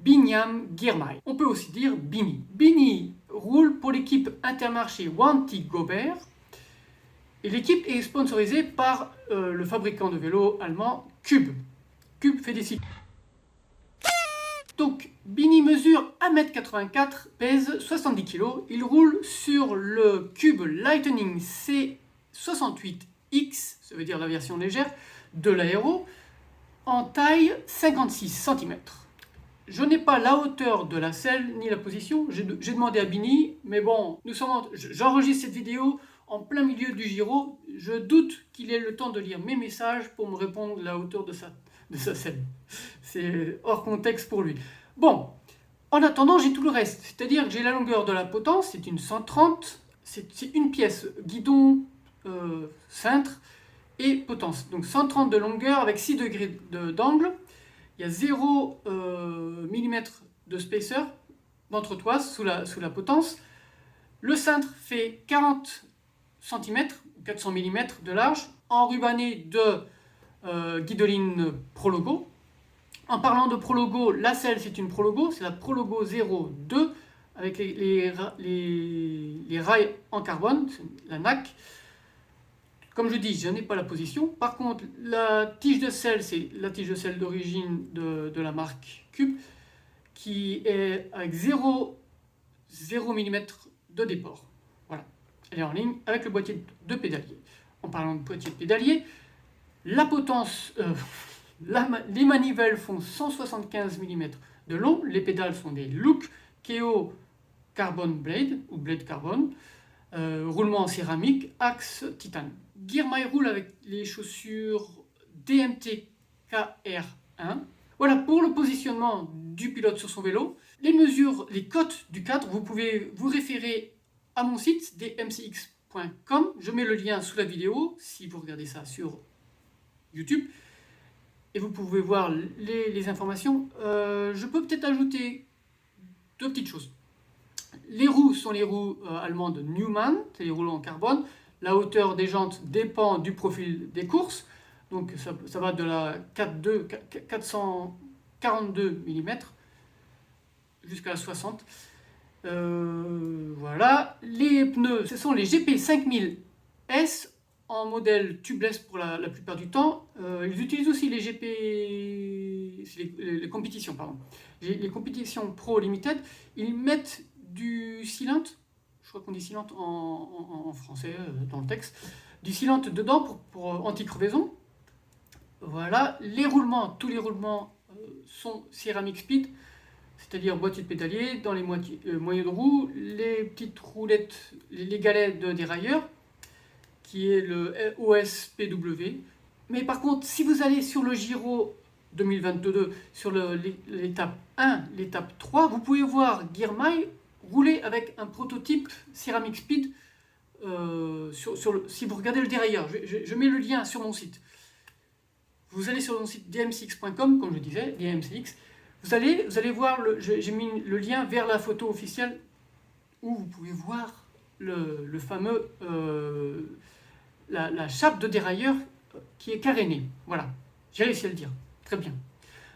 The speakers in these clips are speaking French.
Binyam Girmay. On peut aussi dire Bini. Bini roule pour l'équipe Intermarché Wanty Gobert. Et l'équipe est sponsorisée par le fabricant de vélos allemand Cube. Cube fait des cycles. Donc, Bini mesure 1m84, pèse 70 kg. Il roule sur le Cube Lightning C68X, ça veut dire la version légère, de l'aéro, en taille 56 cm. Je n'ai pas la hauteur de la selle ni la position, j'ai demandé à Bini, mais bon, j'enregistre cette vidéo en plein milieu du Giro. Je doute qu'il ait le temps de lire mes messages pour me répondre la hauteur de sa selle. C'est hors contexte pour lui. Bon, en attendant, j'ai tout le reste. C'est-à-dire que j'ai la longueur de la potence, c'est une 130, c'est une pièce, guidon, cintre et potence. Donc 130 de longueur avec 6 degrés d'angle. Il y a 0 mm de spacer d'entretoise sous la potence. Le cintre fait 40 cm, 400 mm de large, enrubanné de guidoline Prologo. En parlant de Prologo, la selle c'est une Prologo, c'est la Prologo 02 avec les rails en carbone, la NAC. Comme je dis, je n'ai pas la position. Par contre, la tige de selle, c'est la tige de selle d'origine de la marque Cube, qui est avec 0 mm de déport. Voilà, elle est en ligne avec le boîtier de pédalier. En parlant de boîtier de pédalier, la potence, les manivelles font 175 mm de long, les pédales sont des Look Keo Carbon Blade ou Blade Carbon, roulement en céramique, axe titane. Girmay roule avec les chaussures DMT KR1. Voilà pour le positionnement du pilote sur son vélo. Les mesures, les cotes du cadre, vous pouvez vous référer à mon site dmcx.com. Je mets le lien sous la vidéo si vous regardez ça sur YouTube. Et vous pouvez voir les informations. Je peux peut-être ajouter deux petites choses. Les roues sont les roues allemandes Neumann, c'est les rouleaux en carbone. La hauteur des jantes dépend du profil des courses. Donc ça va de la 442 mm jusqu'à la 60. Voilà. Les pneus, ce sont les GP 5000S en modèle tubeless pour la plupart du temps. Ils utilisent aussi les GP, les compétitions, pardon. Les compétitions Pro Limited, ils mettent du sealant, je crois qu'on dit sealant en français dans le texte, du sealant dedans pour anti-crevaison. Voilà, les roulements, tous les roulements sont Ceramic Speed, c'est-à-dire boîtier de pédalier, dans les moyeux de roue, les petites roulettes, les galets de dérailleur, qui est le OSPW. Mais par contre, si vous allez sur le Giro 2022, sur l'étape 1, l'étape 3, vous pouvez voir Girmay rouler avec un prototype Ceramic Speed. Si vous regardez le dérailleur, je mets le lien sur mon site. Vous allez sur mon site dmcx.com, comme je disais, dmcx. Vous allez voir, j'ai mis le lien vers la photo officielle où vous pouvez voir le fameux, la chape de dérailleur qui est carénée. Voilà, j'ai réussi à le dire. Très bien.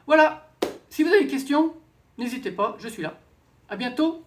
Voilà, si vous avez des questions, n'hésitez pas, je suis là. À bientôt.